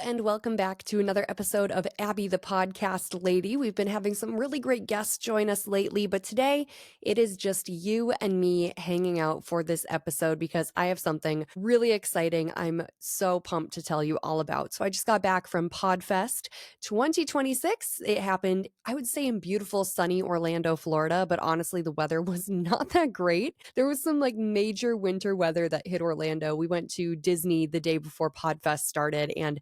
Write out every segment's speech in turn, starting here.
and welcome back to another episode of Abby the Podcast Lady. We've been having some really great guests join us lately, but today it is just you and me hanging out for this episode because I have something really exciting I'm so pumped to tell you all about. So I just got back from Podfest 2026. It happened, I would say, in beautiful, sunny Orlando, Florida, but honestly, the weather was not that great. There was some major winter weather that hit Orlando. We went to Disney the day before Podfest started, and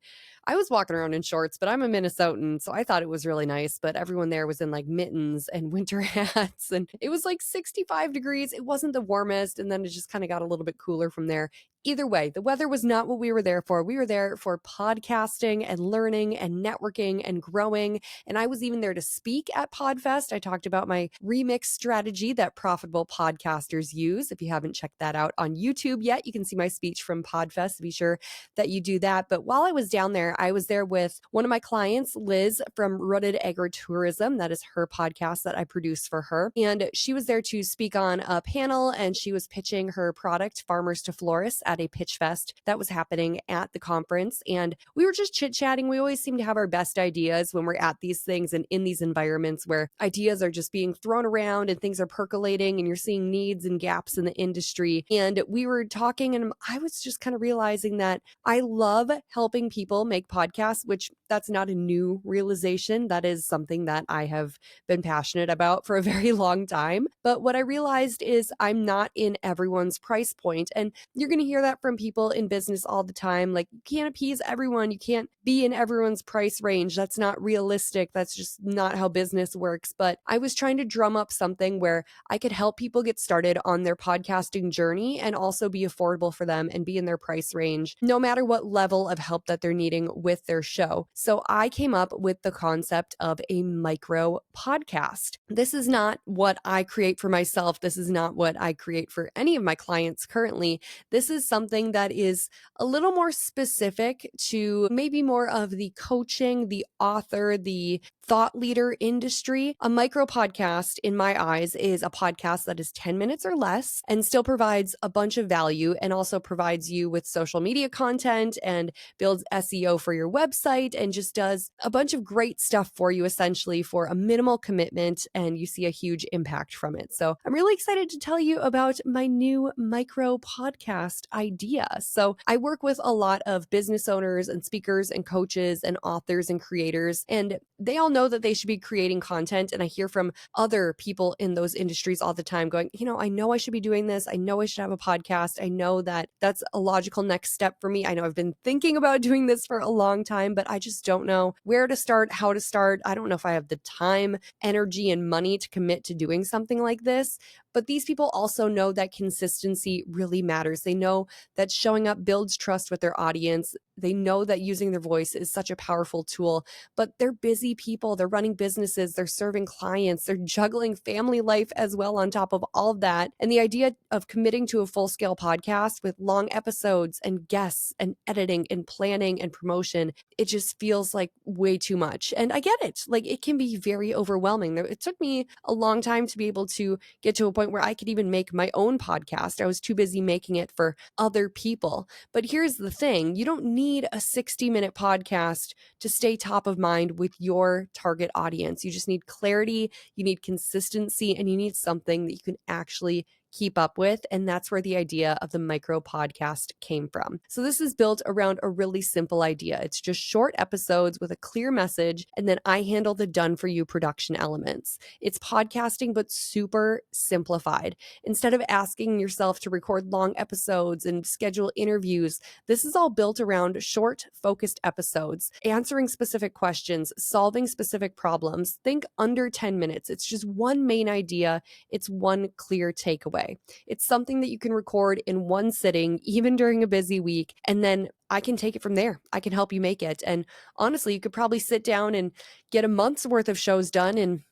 I was walking around in shorts, but I'm a Minnesotan, so I thought it was really nice. But everyone there was in mittens and winter hats, and it was 65 degrees. It wasn't the warmest, and then it just kind of got a little bit cooler from there. Either way, the weather was not what we were there for. We were there for podcasting and learning and networking and growing. And I was even there to speak at Podfest. I talked about my remix strategy that profitable podcasters use. If you haven't checked that out on YouTube yet, you can see my speech from Podfest. Be sure that you do that. But while I was down there, I was there with one of my clients, Liz from Rooted Agritourism. That is her podcast that I produce for her. And she was there to speak on a panel, and she was pitching her product, Farmers to Florists, at a pitch fest that was happening at the conference. And we were just chit-chatting. We always seem to have our best ideas when we're at these things and in these environments where ideas are just being thrown around and things are percolating and you're seeing needs and gaps in the industry. And we were talking, and I was just kind of realizing that I love helping people make podcasts, which that's not a new realization. That is something that I have been passionate about for a very long time. But what I realized is I'm not in everyone's price point. And you're going to hear that from people in business all the time. You can't appease everyone. You can't be in everyone's price range. That's not realistic. That's just not how business works. But I was trying to drum up something where I could help people get started on their podcasting journey and also be affordable for them and be in their price range, no matter what level of help that they're needing with their show. So I came up with the concept of a micro podcast. This is not what I create for myself. This is not what I create for any of my clients currently. This is something that is a little more specific to maybe more of the coaching, the author, the thought leader industry. A micro podcast, in my eyes, is a podcast that is 10 minutes or less and still provides a bunch of value and also provides you with social media content and builds SEO for your website and just does a bunch of great stuff for you essentially for a minimal commitment, and you see a huge impact from it. So I'm really excited to tell you about my new micro podcast idea. So I work with a lot of business owners and speakers and coaches and authors and creators, and they all know that they should be creating content. And I hear from other people in those industries all the time going, I know I should be doing this. I know I should have a podcast. I know that that's a logical next step for me. I know I've been thinking about doing this for a long time, but I just don't know where to start, how to start. I don't know if I have the time, energy, and money to commit to doing something like this. But these people also know that consistency really matters. They know that showing up builds trust with their audience. They know that using their voice is such a powerful tool, but they're busy people. They're running businesses. They're serving clients. They're juggling family life as well on top of all of that. And the idea of committing to a full-scale podcast with long episodes and guests and editing and planning and promotion, it just feels like way too much. And I get it. It can be very overwhelming. It took me a long time to be able to get to a point where I could even make my own podcast. I was too busy making it for other people. But here's the thing. You don't need a 60-minute podcast to stay top of mind with your target audience. You just need clarity, you need consistency, and you need something that you can actually keep up with. And that's where the idea of the micro podcast came from. So this is built around a really simple idea. It's just short episodes with a clear message, and then I handle the done for you production elements. It's podcasting, but super simplified. Instead of asking yourself to record long episodes and schedule interviews, this is all built around short, focused episodes, answering specific questions, solving specific problems. Think under 10 minutes. It's just one main idea. It's one clear takeaway. It's something that you can record in one sitting, even during a busy week, and then I can take it from there. I can help you make it. And honestly, you could probably sit down and get a month's worth of shows done in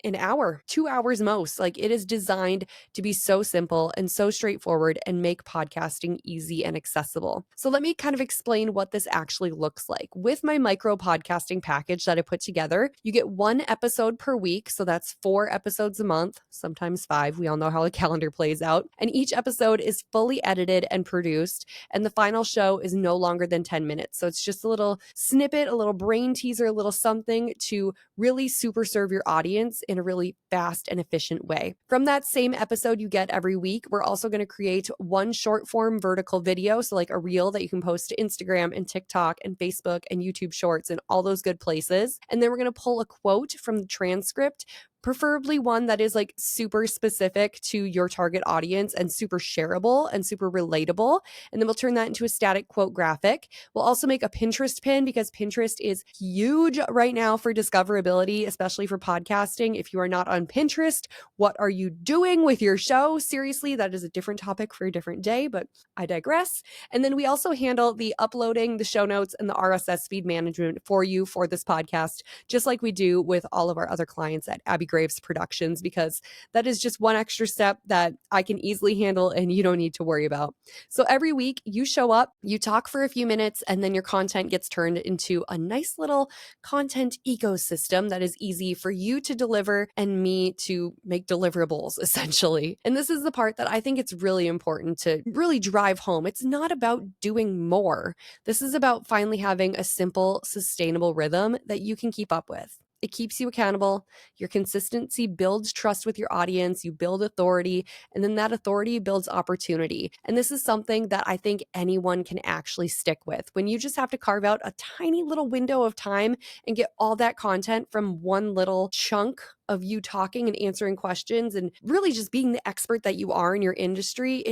an hour, 2 hours most. Like it is designed to be so simple and so straightforward and make podcasting easy and accessible. So let me kind of explain what this actually looks like. With my micro podcasting package that I put together, you get one episode per week. So that's 4 episodes a month, sometimes 5. We all know how the calendar plays out. And each episode is fully edited and produced. And the final show is no longer than 10 minutes. So it's just a little snippet, a little brain teaser, a little something to really super serve your audience in a really fast and efficient way. From that same episode you get every week, we're also going to create one short form vertical video. So like a reel that you can post to Instagram and TikTok and Facebook and YouTube Shorts and all those good places. And then we're going to pull a quote from the transcript, preferably one that is like super specific to your target audience and super shareable and super relatable. And then we'll turn that into a static quote graphic. We'll also make a Pinterest pin because Pinterest is huge right now for discoverability, especially for podcasting. If you are not on Pinterest, what are you doing with your show? Seriously, that is a different topic for a different day, but I digress. And then we also handle the uploading, the show notes, and the RSS feed management for you for this podcast, just like we do with all of our other clients at Abby Graves Productions, because that is just one extra step that I can easily handle and you don't need to worry about. So every week you show up, you talk for a few minutes, and then your content gets turned into a nice little content ecosystem that is easy for you to deliver and me to make deliverables, essentially. And this is the part that I think it's really important to really drive home. It's not about doing more. This is about finally having a simple, sustainable rhythm that you can keep up with. It keeps you accountable. Your consistency builds trust with your audience. You build authority, and then that authority builds opportunity. And this is something that I think anyone can actually stick with. When you just have to carve out a tiny little window of time and get all that content from one little chunk of you talking and answering questions and really just being the expert that you are in your industry,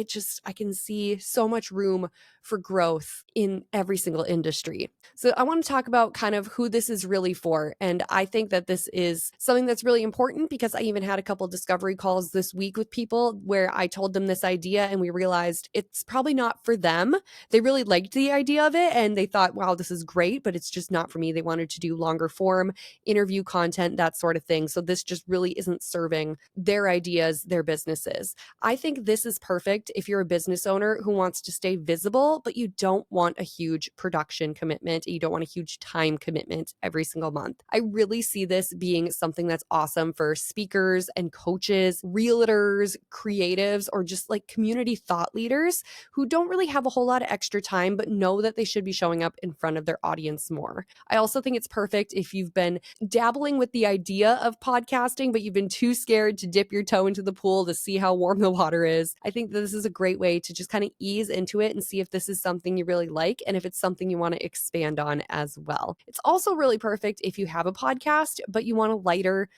I can see so much room for growth in every single industry. So I want to talk about kind of who this is really for. And I think that this is something that's really important because I even had a couple discovery calls this week with people where I told them this idea and we realized it's probably not for them. They really liked the idea of it and they thought, wow, this is great, but it's just not for me. They wanted to do longer form interview content, that sort of thing. So this just really isn't serving their ideas, their businesses. I think this is perfect if you're a business owner who wants to stay visible, but you don't want a huge production commitment. You don't want a huge time commitment every single month. I really see this being something that's awesome for speakers and coaches, realtors, creatives, or just like community thought leaders who don't really have a whole lot of extra time, but know that they should be showing up in front of their audience more. I also think it's perfect if you've been dabbling with the idea of podcasting, but you've been too scared to dip your toe into the pool to see how warm the water is. I think that this is a great way to just kind of ease into it and see if this is something you really like and if it's something you want to expand on as well. It's also really perfect if you have a podcast, but you want a lighter,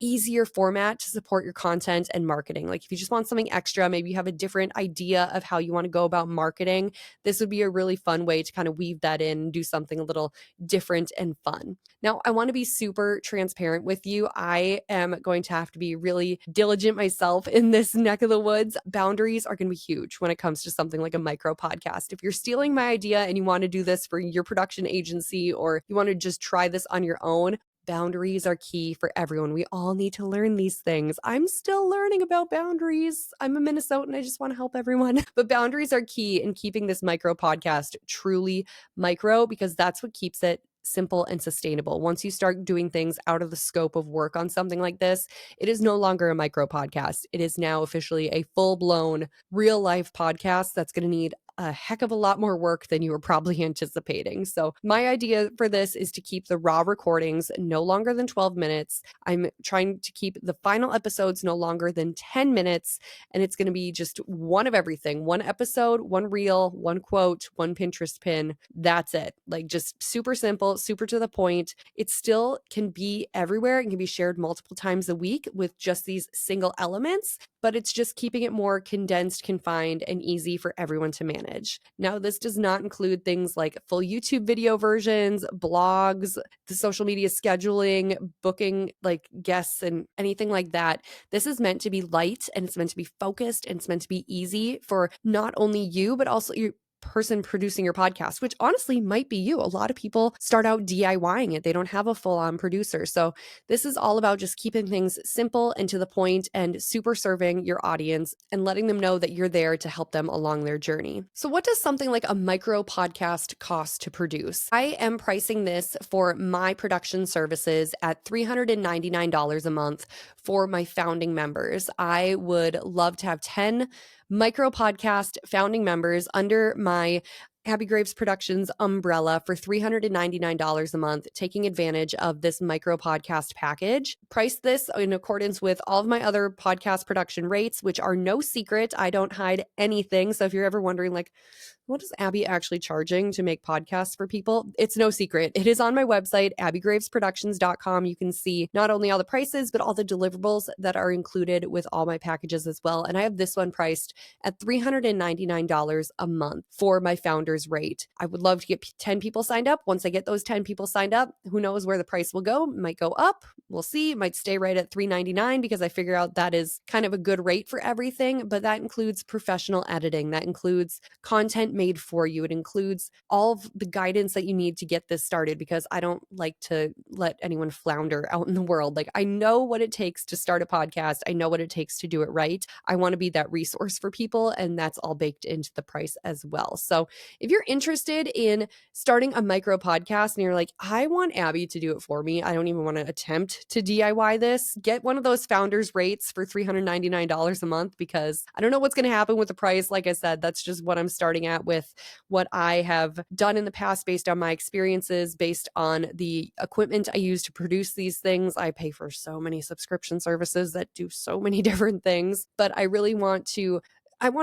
easier format to support your content and marketing. Like if you just want something extra, maybe you have a different idea of how you want to go about marketing, this would be a really fun way to kind of weave that in and do something a little different and fun. Now, I want to be super transparent with you. I am going to have to be really diligent myself in this neck of the woods. Boundaries are going to be huge when it comes to something like a micro podcast. If you're stealing my idea and you want to do this for your production agency or you want to just try this on your own, boundaries are key for everyone. We all need to learn these things. I'm still learning about boundaries. I'm a Minnesotan. I just want to help everyone. But boundaries are key in keeping this micro podcast truly micro because that's what keeps it simple and sustainable. Once you start doing things out of the scope of work on something like this, it is no longer a micro podcast. It is now officially a full-blown real life podcast that's going to need a heck of a lot more work than you were probably anticipating. So my idea for this is to keep the raw recordings no longer than 12 minutes. I'm trying to keep the final episodes no longer than 10 minutes. And it's going to be just one of everything. One episode, one reel, one quote, one Pinterest pin. That's it. Like just super simple, super to the point. It still can be everywhere. It can be shared multiple times a week with just these single elements, but it's just keeping it more condensed, confined, and easy for everyone to manage. Now, this does not include things like full YouTube video versions, blogs, the social media scheduling, booking like guests and anything like that. This is meant to be light and it's meant to be focused and it's meant to be easy for not only you, but also your person producing your podcast, which honestly might be you. A lot of people start out DIYing it. They don't have a full-on producer. So this is all about just keeping things simple and to the point and super serving your audience and letting them know that you're there to help them along their journey. So what does something like a micro podcast cost to produce? I am pricing this for my production services at $399 a month for my founding members. I would love to have 10 micro podcast founding members under my Abby Graves Productions umbrella for $399 a month, taking advantage of this micro podcast package. Price this in accordance with all of my other podcast production rates, which are no secret. I don't hide anything. So if you're ever wondering, like, what is Abby actually charging to make podcasts for people? It's no secret. It is on my website, abbygravesproductions.com. You can see not only all the prices, but all the deliverables that are included with all my packages as well. And I have this one priced at $399 a month for my founder's rate. I would love to get 10 people signed up. Once I get those 10 people signed up, who knows where the price will go? It might go up. We'll see. It might stay right at $399 because I figure out that is kind of a good rate for everything, but that includes professional editing. That includes content made for you. It includes all of the guidance that you need to get this started, because I don't like to let anyone flounder out in the world. Like, I know what it takes to start a podcast. I know what it takes to do it right. I want to be that resource for people, and that's all baked into the price as well. So if you're interested in starting a micro podcast and you're like, I want Abby to do it for me, I don't even want to attempt to DIY this, get one of those founders rates for $399 a month, because I don't know what's going to happen with the price. Like I said, that's just what I'm starting at with what I have done in the past based on my experiences, based on the equipment I use to produce these things. I pay for so many subscription services that do so many different things, but I really want to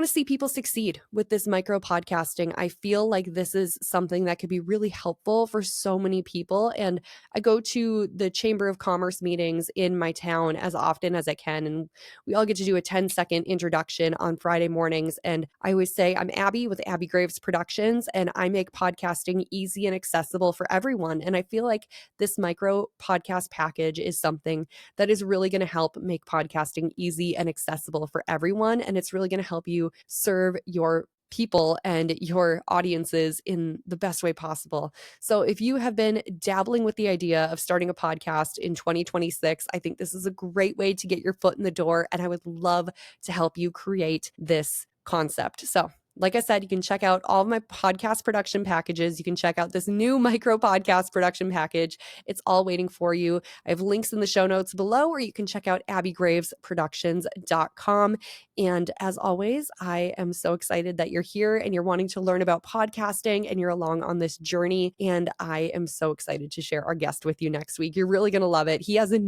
see people succeed with this micro podcasting. I feel like this is something that could be really helpful for so many people. And I go to the Chamber of Commerce meetings in my town as often as I can. And we all get to do a 10-second introduction on Friday mornings. And I always say, I'm Abby with Abby Graves Productions, and I make podcasting easy and accessible for everyone. And I feel like this micro podcast package is something that is really going to help make podcasting easy and accessible for everyone. And it's really going to help you serve your people and your audiences in the best way possible. So if you have been dabbling with the idea of starting a podcast in 2026, I think this is a great way to get your foot in the door, and I would love to help you create this concept. So like I said, you can check out all of my podcast production packages. You can check out this new micro podcast production package. It's all waiting for you. I have links in the show notes below, or you can check out abbygravesproductions.com. And as always, I am so excited that you're here and you're wanting to learn about podcasting and you're along on this journey. And I am so excited to share our guest with you next week. You're really going to love it. He has a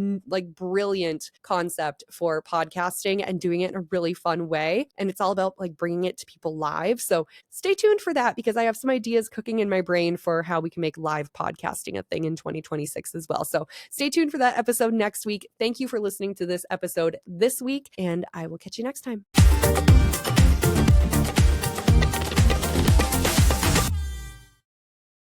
brilliant concept for podcasting and doing it in a really fun way. And it's all about bringing it to people live. So stay tuned for that, because I have some ideas cooking in my brain for how we can make live podcasting a thing in 2026 as well. So stay tuned for that episode next week. Thank you for listening to this episode this week, and I will catch you next time.